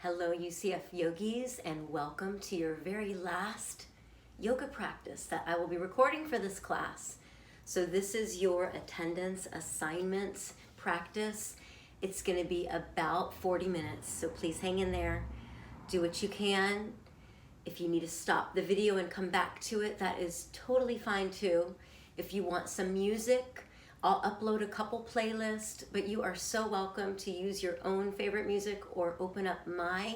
Hello, UCF yogis, and welcome to your very last yoga practice that I will be recording for this class. So this is your attendance assignments practice. It's going to be about 40 minutes, so please hang in there. Do what you can. If you need to stop the video and come back to it, that is totally fine too. If you want some music, I'll upload a couple playlists, but you are so welcome to use your own favorite music or open up my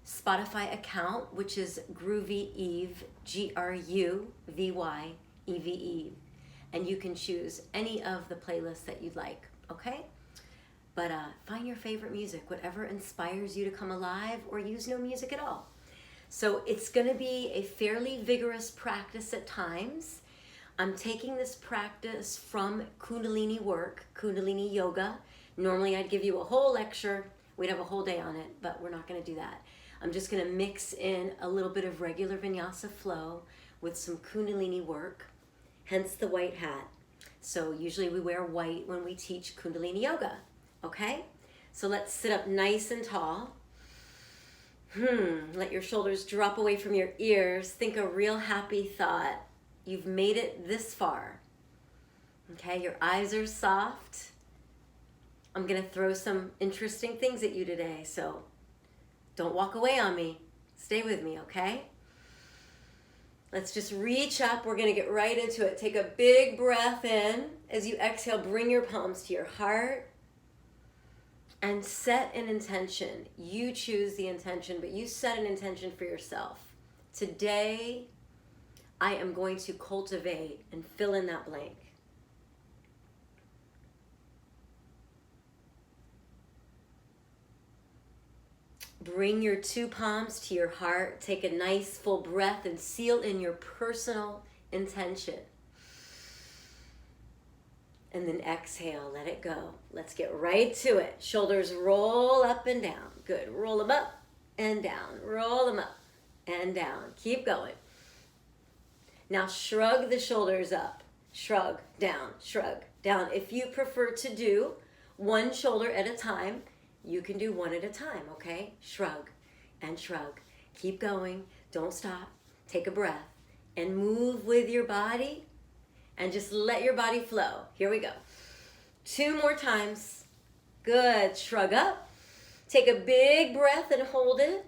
Spotify account, which is Groovy Eve, G-R-U-V-Y-E-V-E. And you can choose any of the playlists that you'd like, okay? But find your favorite music, whatever inspires you to come alive, or use no music at all. So it's gonna be a fairly vigorous practice at times. I'm taking this practice from Kundalini work, Kundalini yoga. Normally I'd give you a whole lecture, we'd have a whole day on it, but we're not gonna do that. I'm just gonna mix in a little bit of regular vinyasa flow with some Kundalini work, hence the white hat. So usually we wear white when we teach Kundalini yoga, okay? So let's sit up nice and tall. Let your shoulders drop away from your ears. Think a real happy thought. You've made it this far. Okay, your eyes are soft. I'm gonna throw some interesting things at you today, so don't walk away on me. Stay with me, okay? Let's just reach up. We're gonna get right into it. Take a big breath in. As you exhale, bring your palms to your heart and set an intention. You choose the intention, but you set an intention for yourself. Today, I am going to cultivate and fill in that blank. Bring your two palms to your heart. Take a nice full breath and seal in your personal intention. And then exhale, let it go. Let's get right to it. Shoulders roll up and down. Good, roll them up and down. Roll them up and down. Keep going. Now shrug the shoulders up, shrug down, shrug down. If you prefer to do one shoulder at a time, you can do one at a time, okay? Shrug and shrug. Keep going, don't stop. Take a breath and move with your body and just let your body flow. Here we go. 2 more times. Good, shrug up. Take a big breath and hold it.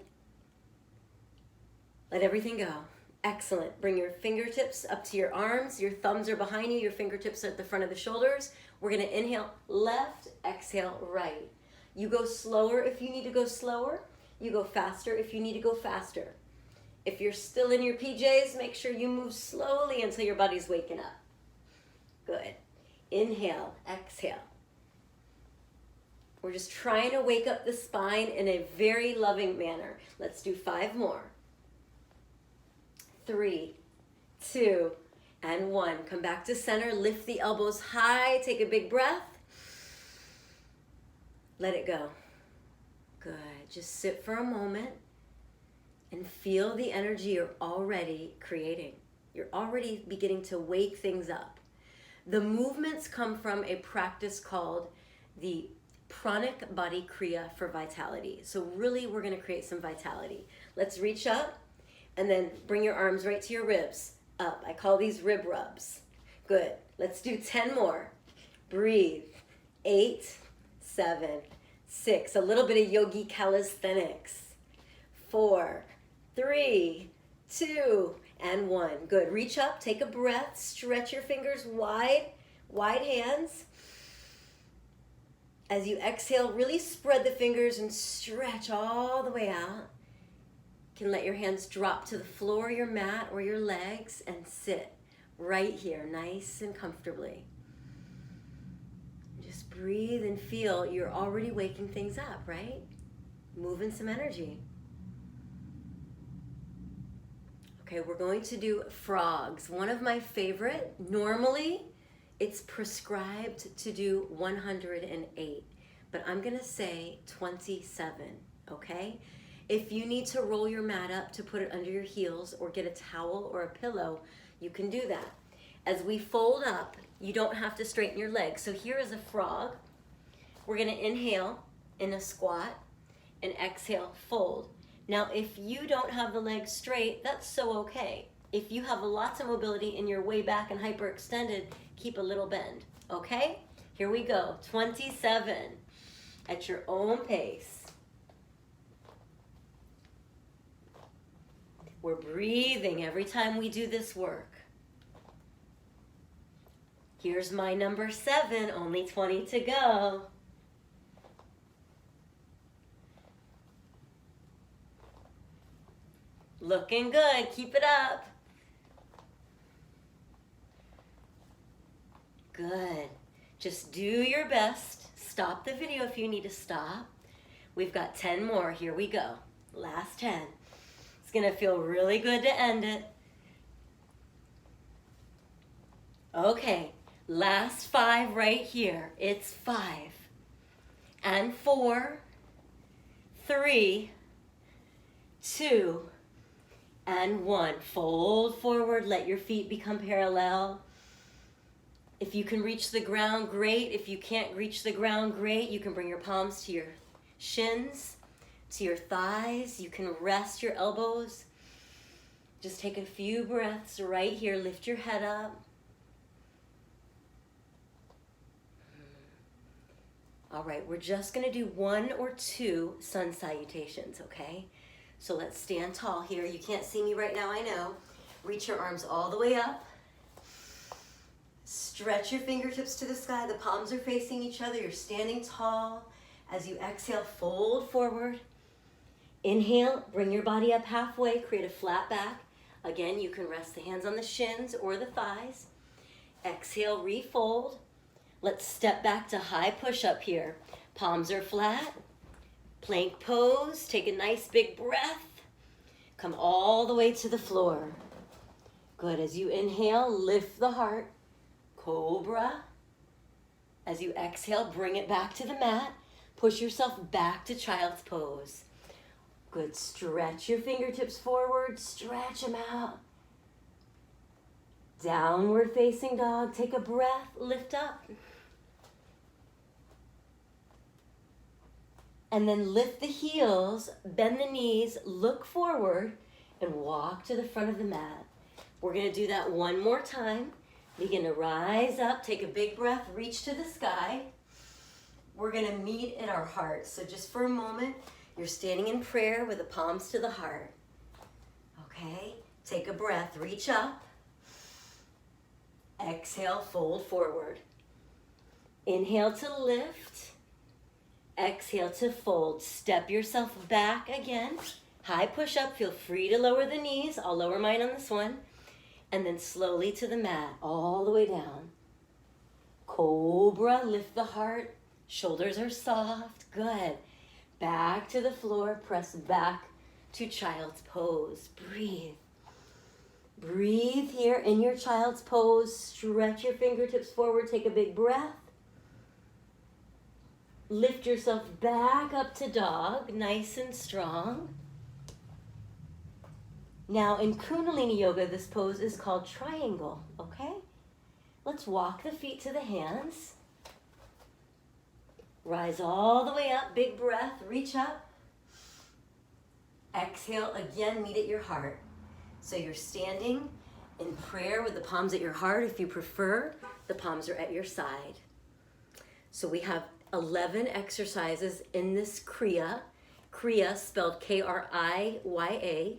Let everything go. Excellent. Bring your fingertips up to your arms. Your thumbs are behind you. Your fingertips are at the front of the shoulders. We're going to inhale left, exhale right. You go slower if you need to go slower. You go faster if you need to go faster. If you're still in your PJs, make sure you move slowly until your body's waking up. Good. Inhale, exhale. We're just trying to wake up the spine in a very loving manner. Let's do 5 more. 3, 2, and 1. Come back to center. Lift the elbows high. Take a big breath. Let it go. Good. Just sit for a moment and feel the energy you're already creating. You're already beginning to wake things up. The movements come from a practice called the Pranic Body Kriya for vitality. So really, we're going to create some vitality. Let's reach up. And then bring your arms right to your ribs, up. I call these rib rubs. Good. Let's do 10 more. Breathe. 8, 7, 6. A little bit of yogi calisthenics. 4, 3, 2, and 1. Good. Reach up. Take a breath. Stretch your fingers wide. Wide hands. As you exhale, really spread the fingers and stretch all the way out. You can let your hands drop to the floor, your mat, or your legs, and sit right here, nice and comfortably. Just breathe and feel you're already waking things up, right? Moving some energy. Okay, we're going to do frogs. One of my favorite. Normally, it's prescribed to do 108, but I'm gonna say 27, okay? If you need to roll your mat up to put it under your heels or get a towel or a pillow, you can do that. As we fold up, you don't have to straighten your legs. So here is a frog. We're gonna inhale in a squat and exhale, fold. Now, if you don't have the legs straight, that's so okay. If you have lots of mobility and you're way back and hyperextended, keep a little bend, okay? Here we go, 27, at your own pace. We're breathing every time we do this work. Here's my number 7, only 20 to go. Looking good, keep it up. Good. Just do your best. Stop the video if you need to stop. We've got 10 more. Here we go. Last 10. It's going to feel really good to end it. Okay, last 5 right here. It's 5 and 4, 3, 2, and 1. Fold forward. Let your feet become parallel. If you can reach the ground, great. If you can't reach the ground, great. You can bring your palms to your shins, to your thighs. You can rest your elbows. Just take a few breaths right here. Lift your head up. All right, we're just going to do 1 or 2 sun salutations, okay? So let's stand tall here. You can't see me right now, I know. Reach your arms all the way up. Stretch your fingertips to the sky. The palms are facing each other. You're standing tall. As you exhale, fold forward. Inhale, bring your body up halfway. Create a flat back. Again, you can rest the hands on the shins or the thighs. Exhale, refold. Let's step back to high push-up here. Palms are flat. Plank pose. Take a nice big breath. Come all the way to the floor. Good. As you inhale, lift the heart. Cobra. As you exhale, bring it back to the mat. Push yourself back to child's pose. Good. Stretch your fingertips forward. Stretch them out. Downward facing dog. Take a breath. Lift up. And then lift the heels, bend the knees, look forward, and walk to the front of the mat. We're going to do that one more time. Begin to rise up, take a big breath, reach to the sky. We're going to meet in our heart. So just for a moment, you're standing in prayer with the palms to the heart. Okay? Take a breath, reach up. Exhale, fold forward. Inhale to lift. Exhale to fold. Step yourself back again. High push up. Feel free to lower the knees. I'll lower mine on this one. And then slowly to the mat, all the way down. Cobra, lift the heart. Shoulders are soft. Good. Back to the floor. Press back to child's pose. Breathe. Breathe here in your child's pose. Stretch your fingertips forward. Take a big breath. Lift yourself back up to dog, nice and strong. Now in Kundalini Yoga, this pose is called triangle, okay? Let's walk the feet to the hands. Rise all the way up, big breath, reach up. Exhale, again, meet at your heart. So you're standing in prayer with the palms at your heart. If you prefer, the palms are at your side. So we have 11 exercises in this Kriya. Kriya, spelled K-R-I-Y-A,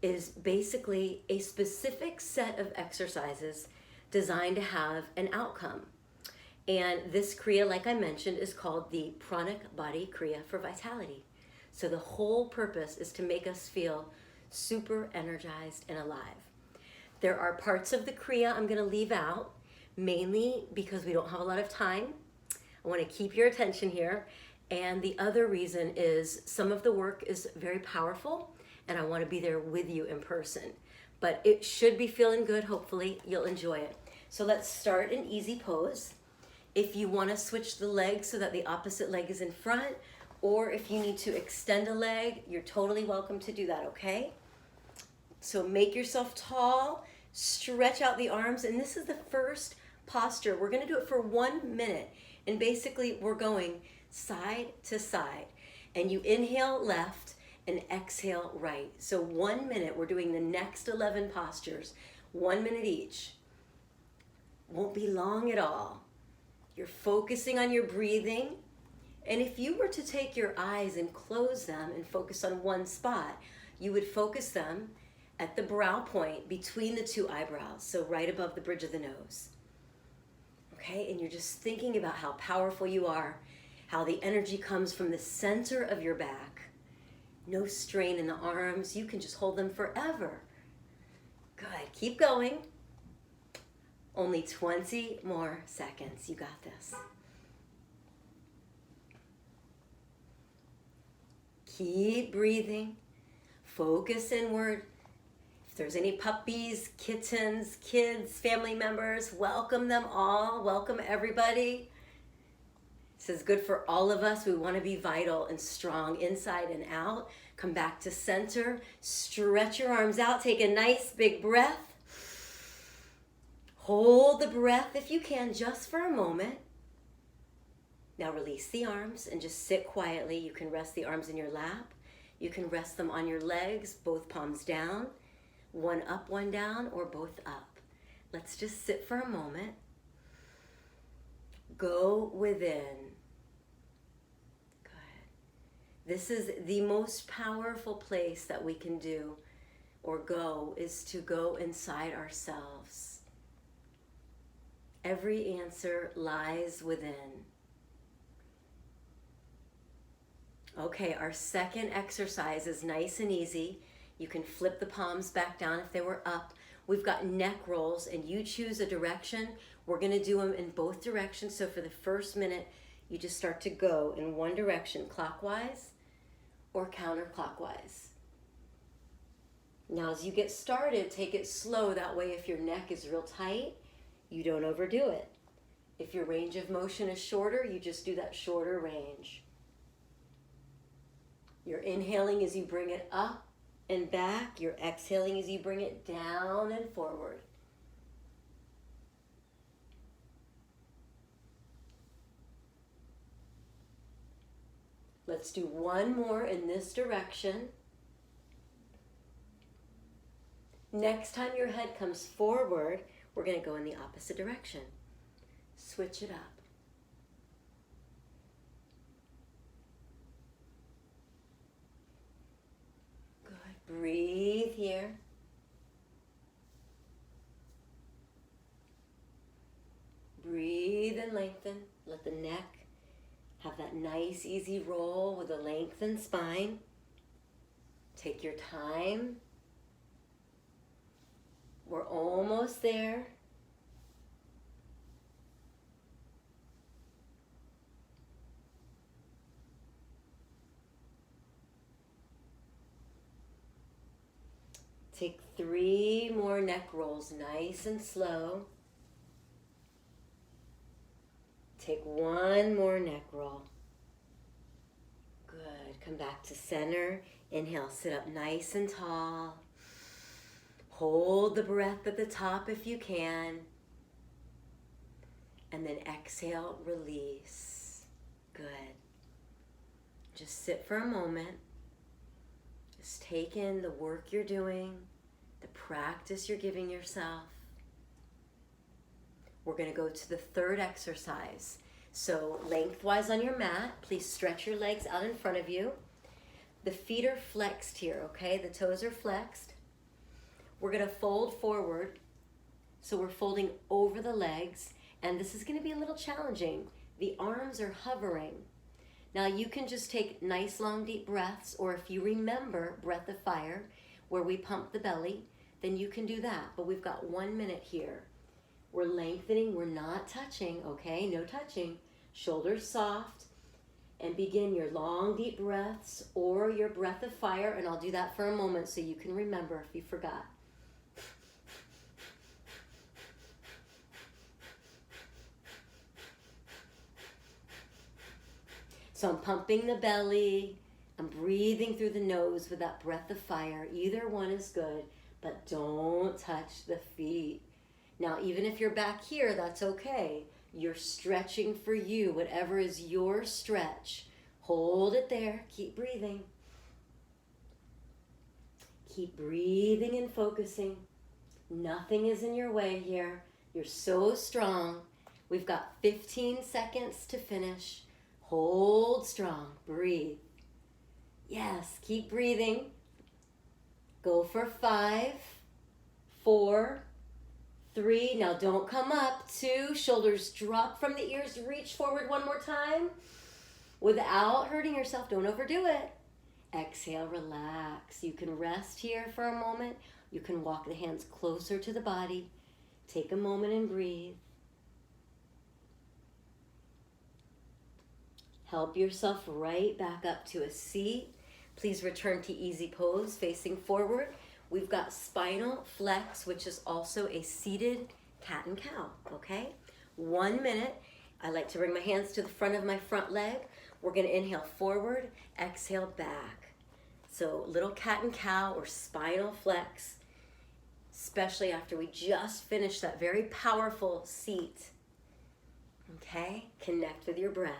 is basically a specific set of exercises designed to have an outcome. And this Kriya, like I mentioned, is called the Pranic Body Kriya for Vitality. So the whole purpose is to make us feel super energized and alive. There are parts of the Kriya I'm going to leave out, mainly because we don't have a lot of time. I want to keep your attention here. And the other reason is some of the work is very powerful and I want to be there with you in person. But it should be feeling good. Hopefully you'll enjoy it. So let's start an easy pose. If you want to switch the legs so that the opposite leg is in front, or if you need to extend a leg, you're totally welcome to do that, okay? So make yourself tall, stretch out the arms, and this is the first posture. We're going to do it for 1 minute. And basically, we're going side to side. And you inhale left and exhale right. So 1 minute, we're doing the next 11 postures, 1 minute each. Won't be long at all. You're focusing on your breathing. And if you were to take your eyes and close them and focus on one spot, you would focus them at the brow point between the two eyebrows, so right above the bridge of the nose. Okay, and you're just thinking about how powerful you are, how the energy comes from the center of your back. No strain in the arms. You can just hold them forever. Good. Keep going. Only 20 more seconds. You got this. Keep breathing. Focus inward. If there's any puppies, kittens, kids, family members, welcome them all. Welcome everybody. This is good for all of us. We want to be vital and strong inside and out. Come back to center. Stretch your arms out. Take a nice big breath. Hold the breath if you can, just for a moment. Now release the arms and just sit quietly. You can rest the arms in your lap. You can rest them on your legs, both palms down. One up, one down, or both up. Let's just sit for a moment. Go within. Good. This is the most powerful place that we can do or go, is to go inside ourselves. Every answer lies within. Okay, our second exercise is nice and easy. You can flip the palms back down if they were up. We've got neck rolls, and you choose a direction. We're going to do them in both directions. So for the first minute, you just start to go in one direction, clockwise or counterclockwise. Now, as you get started, take it slow. That way, if your neck is real tight, you don't overdo it. If your range of motion is shorter, you just do that shorter range. You're inhaling as you bring it up and back. You're exhaling as you bring it down and forward. Let's do one more in this direction. Next time your head comes forward, we're going to go in the opposite direction. Switch it up. Good. Breathe here. Breathe and lengthen. Let the neck have that nice, easy roll with a lengthened spine. Take your time. We're almost there. Take 3 more neck rolls, nice and slow. Take 1 more neck roll. Good. Come back to center. Inhale, sit up nice and tall. Hold the breath at the top if you can. And then exhale, release. Good. Just sit for a moment. Just take in the work you're doing, the practice you're giving yourself. We're going to go to the third exercise. So lengthwise on your mat, please stretch your legs out in front of you. The feet are flexed here, okay? The toes are flexed. We're going to fold forward. So we're folding over the legs, and this is going to be a little challenging. The arms are hovering. Now you can just take nice long deep breaths, or if you remember Breath of Fire, where we pump the belly, then you can do that. But we've got 1 minute here. We're lengthening, we're not touching, okay? No touching. Shoulders soft. And begin your long deep breaths or your Breath of Fire, and I'll do that for a moment so you can remember if you forgot. So I'm pumping the belly, I'm breathing through the nose with that Breath of Fire. Either one is good, but don't touch the feet. Now, even if you're back here, that's okay. You're stretching for you, whatever is your stretch. Hold it there. Keep breathing. Keep breathing and focusing. Nothing is in your way here. You're so strong. We've got 15 seconds to finish. Hold strong. Breathe. Yes, keep breathing. Go for 5, 4, 3. Now don't come up. 2. Shoulders drop from the ears. Reach forward one more time without hurting yourself. Don't overdo it. Exhale, relax. You can rest here for a moment. You can walk the hands closer to the body. Take a moment and breathe. Help yourself right back up to a seat. Please return to easy pose, facing forward. We've got spinal flex, which is also a seated cat and cow, okay? 1 minute. I like to bring my hands to the front of my front leg. We're gonna inhale forward, exhale back. So little cat and cow or spinal flex, especially after we just finished that very powerful seat. Okay, connect with your breath.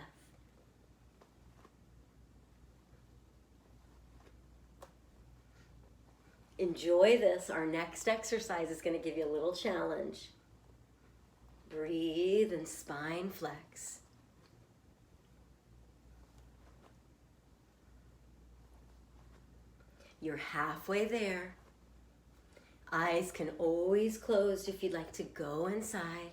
Enjoy this. Our next exercise is going to give you a little challenge. Breathe and spine flex. You're halfway there. Eyes can always close if you'd like to go inside.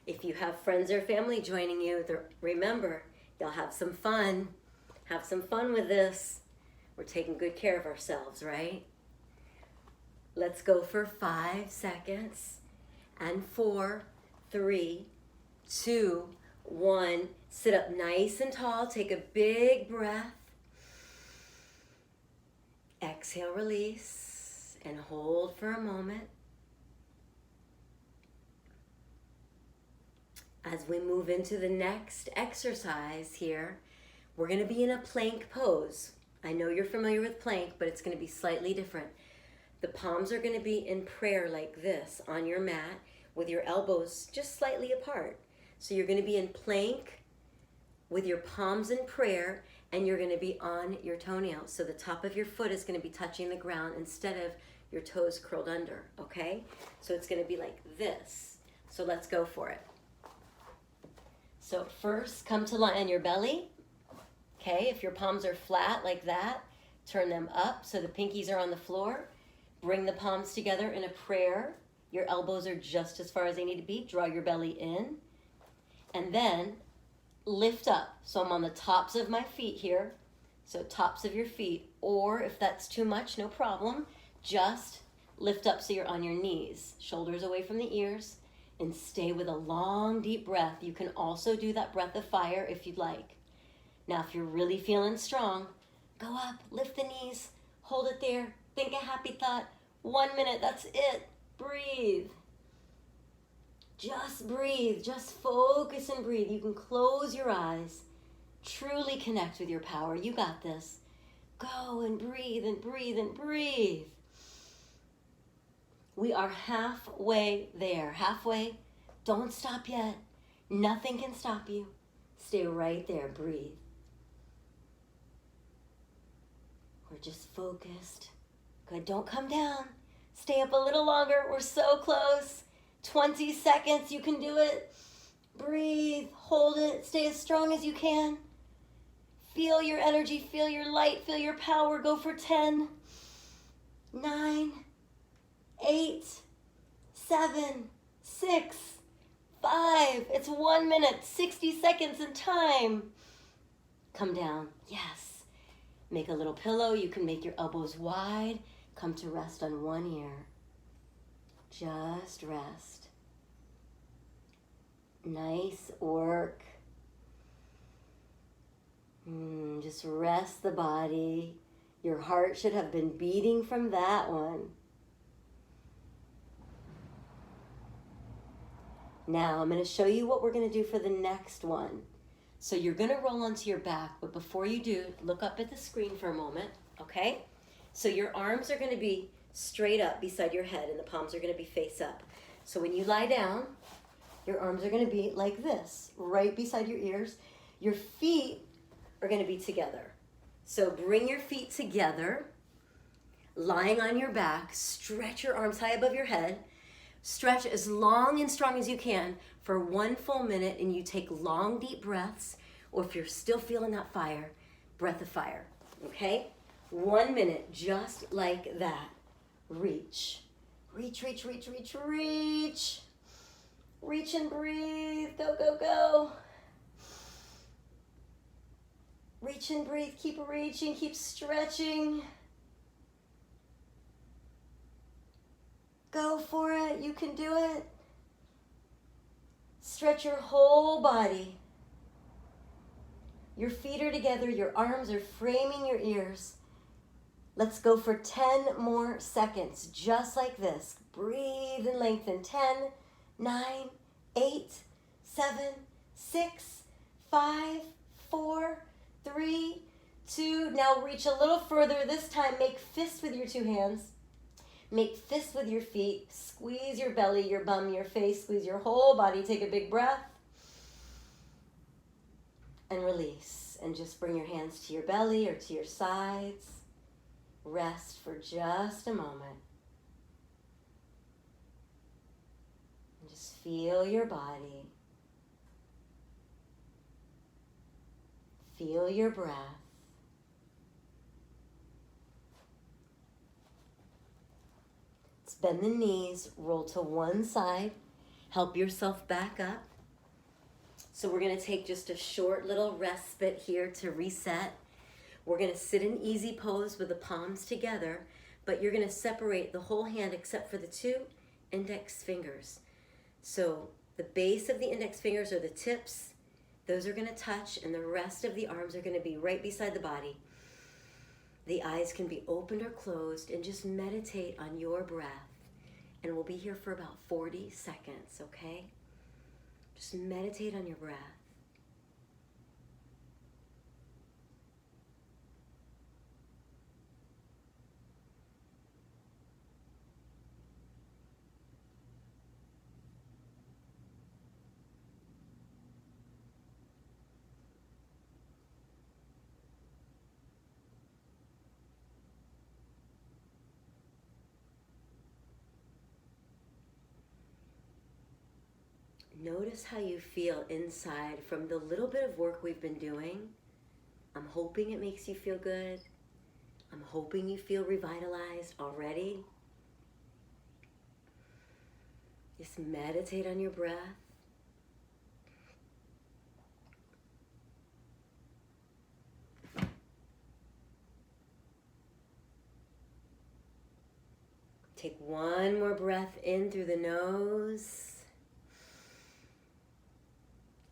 If you have friends or family joining you, remember, you'll have some fun. Have some fun with this. We're taking good care of ourselves, right? Let's go for 5 seconds. And 4, 3, 2, 1. Sit up nice and tall. Take a big breath. Exhale, release, and hold for a moment. As we move into the next exercise here, we're going to be in a plank pose. I know you're familiar with plank, but it's going to be slightly different. The palms are going to be in prayer like this on your mat with your elbows just slightly apart. So you're going to be in plank with your palms in prayer, and you're going to be on your toenails. So the top of your foot is going to be touching the ground instead of your toes curled under, okay? So it's going to be like this. So let's go for it. So first, come to lie on your belly. Okay, if your palms are flat like that, turn them up so the pinkies are on the floor. Bring the palms together in a prayer. Your elbows are just as far as they need to be. Draw your belly in. And then lift up. So I'm on the tops of my feet here. So tops of your feet. Or if that's too much, no problem. Just lift up so you're on your knees. Shoulders away from the ears. And stay with a long, deep breath. You can also do that breath of fire if you'd like. Now, if you're really feeling strong, go up, lift the knees, hold it there, think a happy thought. 1 minute, that's it. Breathe. Just breathe, just focus and breathe. You can close your eyes. Truly connect with your power. You got this. Go and breathe and breathe and breathe. We are halfway there. Halfway. Don't stop yet. Nothing can stop you. Stay right there. Breathe. We're just focused. Good. Don't come down. Stay up a little longer. We're so close. 20 seconds. You can do it. Breathe. Hold it. Stay as strong as you can. Feel your energy. Feel your light. Feel your power. Go for 10, 9, 8, 7, 6, 5. It's 1 minute, 60 seconds in time. Come down. Yes. Make a little pillow. You can make your elbows wide. Come to rest on one ear. Just rest. Nice work. Just rest the body. Your heart should have been beating from that one. Now I'm going to show you what we're going to do for the next one. So you're going to roll onto your back, but before you do, look up at the screen for a moment, okay? So your arms are going to be straight up beside your head and the palms are going to be face up. So when you lie down, your arms are going to be like this, right beside your ears. Your feet are going to be together. So bring your feet together, lying on your back. Stretch your arms high above your head. Stretch as long and strong as you can for 1 full minute, and you take long, deep breaths, or if you're still feeling that fire, breath of fire, okay? 1 minute, just like that. Reach. Reach, reach, reach, reach, reach. Reach and breathe. Go, go, go. Reach and breathe. Keep reaching. Keep stretching. Go for it. You can do it. Stretch your whole body. Your feet are together. Your arms are framing your ears. Let's go for 10 more seconds, just like this. Breathe and lengthen. 10, 9, 8, 7, 6, 5, 4, 3, 2. Now reach a little further. This time, make fists with your 2 hands. Make fists with your feet. Squeeze your belly, your bum, your face. Squeeze your whole body. Take a big breath. And release. And just bring your hands to your belly or to your sides. Rest for just a moment. And just feel your body. Feel your breath. Let's bend the knees, roll to one side, help yourself back up. So we're going to take just a short little respite here to reset. We're going to sit in easy pose with the palms together, but you're going to separate the whole hand except for the 2 index fingers. So the base of the index fingers are the tips. Those are going to touch, and the rest of the arms are going to be right beside the body. The eyes can be opened or closed, and just meditate on your breath. And we'll be here for about 40 seconds, okay? Just meditate on your breath. Notice how you feel inside from the little bit of work we've been doing. I'm hoping it makes you feel good. I'm hoping you feel revitalized already. Just meditate on your breath. Take one more breath in through the nose.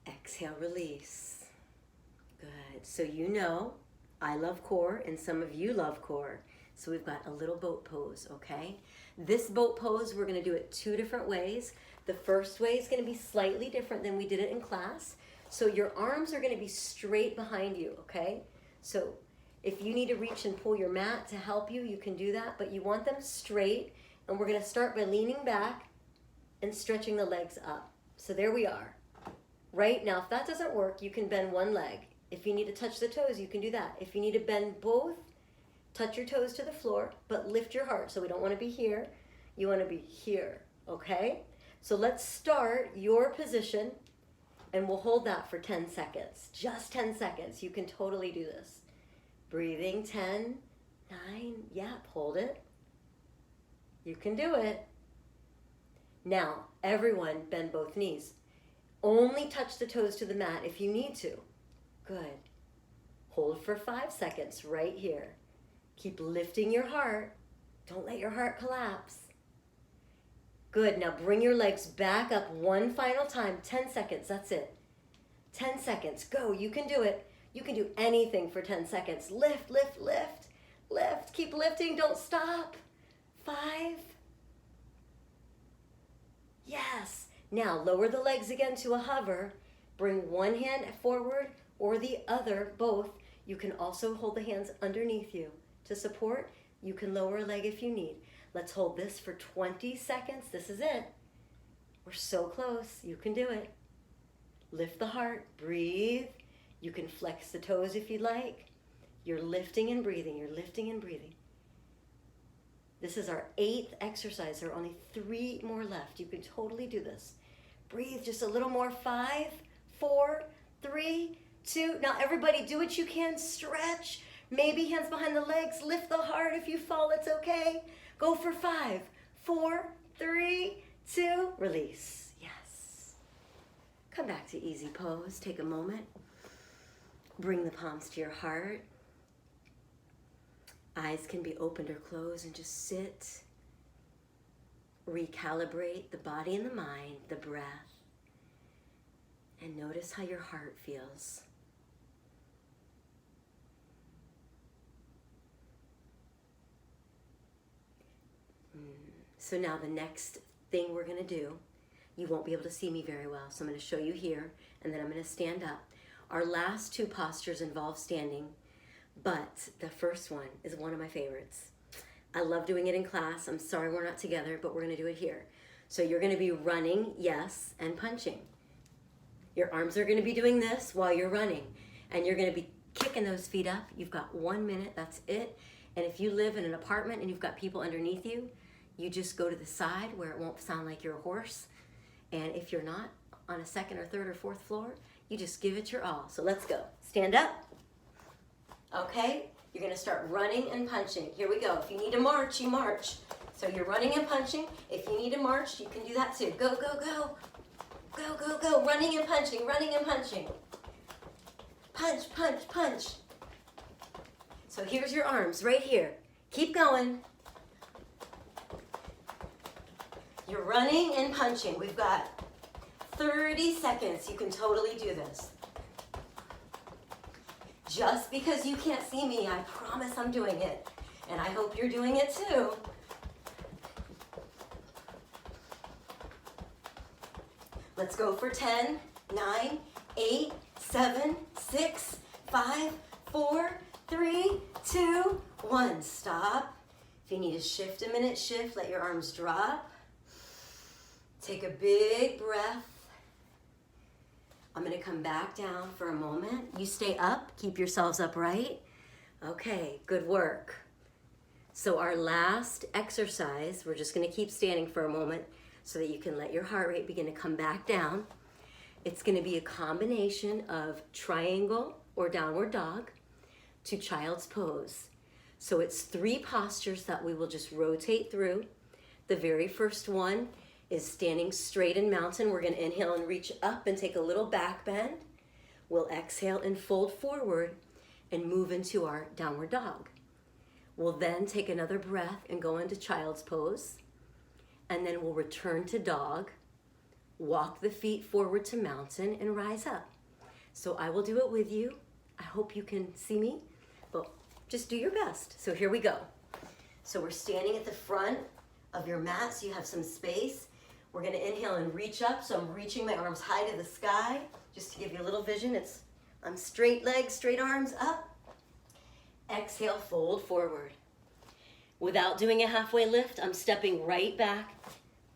Exhale, release. Good. So you know, I love core and some of you love core. So we've got a little boat pose, okay? This boat pose, we're going to do it 2 different ways. The first way is going to be slightly different than we did it in class. So your arms are going to be straight behind you, okay? So if you need to reach and pull your mat to help you, you can do that, but you want them straight. And we're going to start by leaning back and stretching the legs up. So there we are. Right now, if that doesn't work, you can bend one leg. If you need to touch the toes, you can do that. If you need to bend both, touch your toes to the floor, but lift your heart. So we don't want to be here. You want to be here, okay? So let's start your position, and we'll hold that for 10 seconds. Just 10 seconds. You can totally do this. Breathing, 10, 9, yep, hold it. You can do it. Now, everyone bend both knees. Only touch the toes to the mat if you need to. Good. Hold for 5 seconds right here. Keep lifting your heart. Don't let your heart collapse. Good. Now bring your legs back up one final time. 10 seconds. That's it. 10 seconds. Go. You can do it. You can do anything for 10 seconds. Lift, lift, lift, lift. Keep lifting. Don't stop. 5. Yes. Now lower the legs again to a hover. Bring one hand forward or the other, both. You can also hold the hands underneath you to support. You can lower a leg if you need. Let's hold this for 20 seconds. This is it. We're so close. You can do it. Lift the heart. Breathe. You can flex the toes if you'd like. You're lifting and breathing. You're lifting and breathing. This is our 8th exercise. There are only 3 more left. You can totally do this. Breathe just a little more. 5, 4, 3, 2. Now everybody do what you can. Stretch. Maybe hands behind the legs. Lift the heart. If you fall, it's okay. Go for 5, 4, 3, 2. Release. Yes. Come back to easy pose. Take a moment. Bring the palms to your heart. Eyes can be opened or closed, and just sit. Recalibrate the body and the mind, the breath, and notice how your heart feels. So now the next thing we're going to do, you won't be able to see me very well, so I'm going to show you here, and then I'm going to stand up. Our last 2 postures involve standing, but the first one is one of my favorites. I love doing it in class. I'm sorry we're not together, but we're going to do it here. So you're going to be running, yes, and punching. Your arms are going to be doing this while you're running, and you're going to be kicking those feet up. You've got 1 minute, that's it. And if you live in an apartment and you've got people underneath you, you just go to the side where it won't sound like you're a horse. And if you're not on a 2nd or 3rd or 4th floor, you just give it your all. So let's go. Stand up. Okay? You're going to start running and punching. Here we go. If you need to march, you march. So you're running and punching. If you need to march, you can do that too. Go, go, go. Go, go, go. Running and punching, running and punching. Punch, punch, punch. So here's your arms right here. Keep going. You're running and punching. We've got 30 seconds. You can totally do this. Just because you can't see me, I promise I'm doing it. And I hope you're doing it too. Let's go for 10, 9, 8, 7, 6, 5, 4, 3, 2, 1. Stop. If you need to shift a minute, shift. Let your arms drop. Take a big breath. I'm going to come back down for a moment. You stay up. Keep yourselves upright. Okay, good work. So our last exercise, we're just going to keep standing for a moment so that you can let your heart rate begin to come back down. It's going to be a combination of triangle or downward dog to child's pose. So it's 3 postures that we will just rotate through. The very first one is standing straight in mountain. We're going to inhale and reach up and take a little back bend. We'll exhale and fold forward and move into our downward dog. We'll then take another breath and go into child's pose. And then we'll return to dog, walk the feet forward to mountain, and rise up. So I will do it with you. I hope you can see me, but just do your best. So here we go. So we're standing at the front of your mat so you have some space. We're going to inhale and reach up. So I'm reaching my arms high to the sky just to give you a little vision. I'm straight legs, straight arms up. Exhale, fold forward. Without doing a halfway lift, I'm stepping right back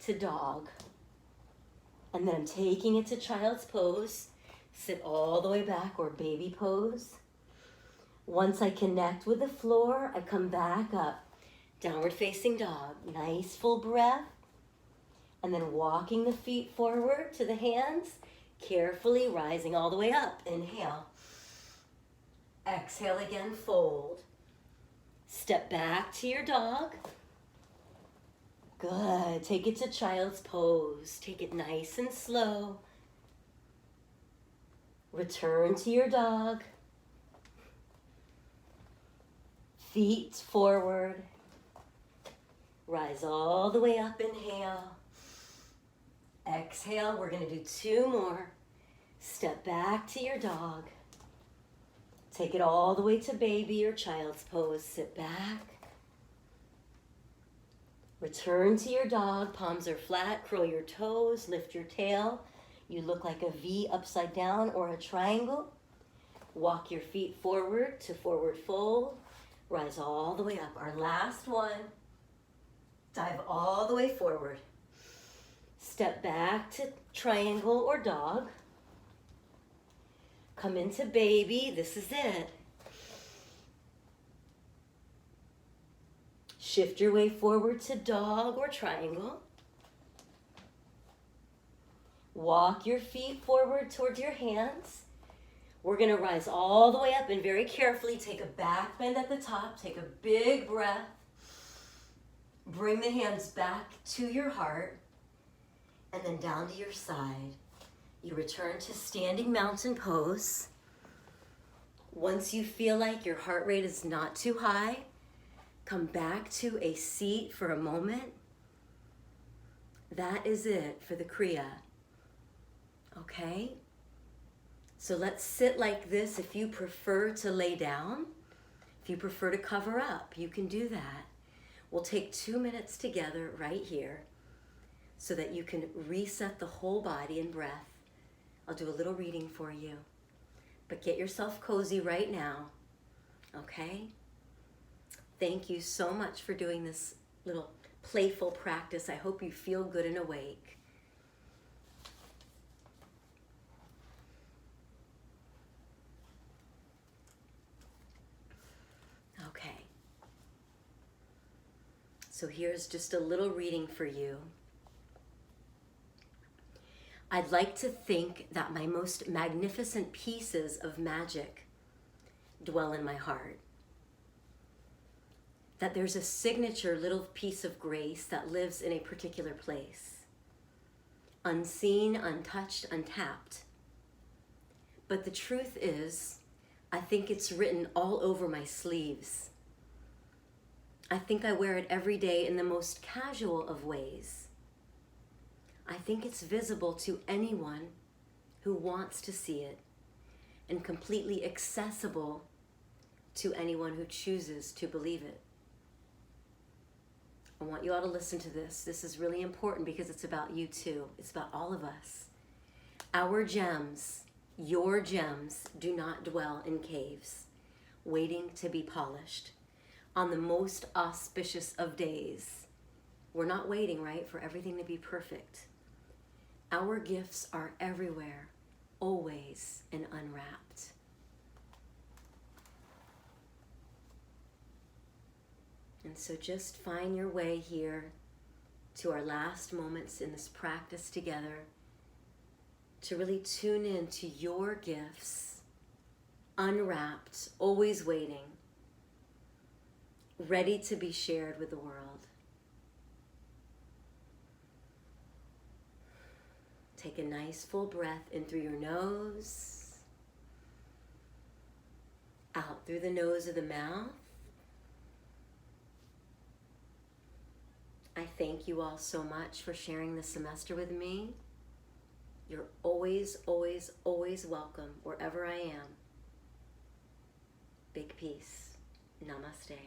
to dog. And then I'm taking it to child's pose. Sit all the way back, or baby pose. Once I connect with the floor, I come back up. Downward facing dog. Nice full breath. And then walking the feet forward to the hands, carefully rising all the way up. Inhale. Exhale again, fold. Step back to your dog. Good. Take it to child's pose. Take it nice and slow. Return to your dog. Feet forward. Rise all the way up. Inhale. Exhale. We're going to do 2 more. Step back to your dog. Take it all the way to baby or child's pose. Sit back. Return to your dog. Palms are flat. Curl your toes. Lift your tail. You look like a V upside down or a triangle. Walk your feet forward to forward fold. Rise all the way up. Our last one. Dive all the way forward. Step back to triangle or dog. Come into baby. This is it. Shift your way forward to dog or triangle. Walk your feet forward towards your hands. We're going to rise all the way up and very carefully take a back bend at the top. Take a big breath. Bring the hands back to your heart and then down to your side. You return to standing mountain pose. Once you feel like your heart rate is not too high, come back to a seat for a moment. That is it for the Kriya. Okay? So let's sit like this. If you prefer to lay down, if you prefer to cover up, you can do that. We'll take 2 minutes together right here so that you can reset the whole body and breath. I'll do a little reading for you. But get yourself cozy right now, okay? Thank you so much for doing this little playful practice. I hope you feel good and awake. Okay. So here's just a little reading for you. I'd like to think that my most magnificent pieces of magic dwell in my heart. That there's a signature little piece of grace that lives in a particular place. Unseen, untouched, untapped. But the truth is, I think it's written all over my sleeves. I think I wear it every day in the most casual of ways. I think it's visible to anyone who wants to see it and completely accessible to anyone who chooses to believe it. I want you all to listen to this. This is really important because it's about you too. It's about all of us. Our gems, your gems, do not dwell in caves, waiting to be polished. On the most auspicious of days, we're not waiting, right, for everything to be perfect. Our gifts are everywhere, always, and unwrapped. And so just find your way here to our last moments in this practice together to really tune in to your gifts, unwrapped, always waiting, ready to be shared with the world. Take a nice full breath in through your nose, out through the nose of the mouth. I thank you all so much for sharing this semester with me. You're always, always, always welcome wherever I am. Big peace. Namaste.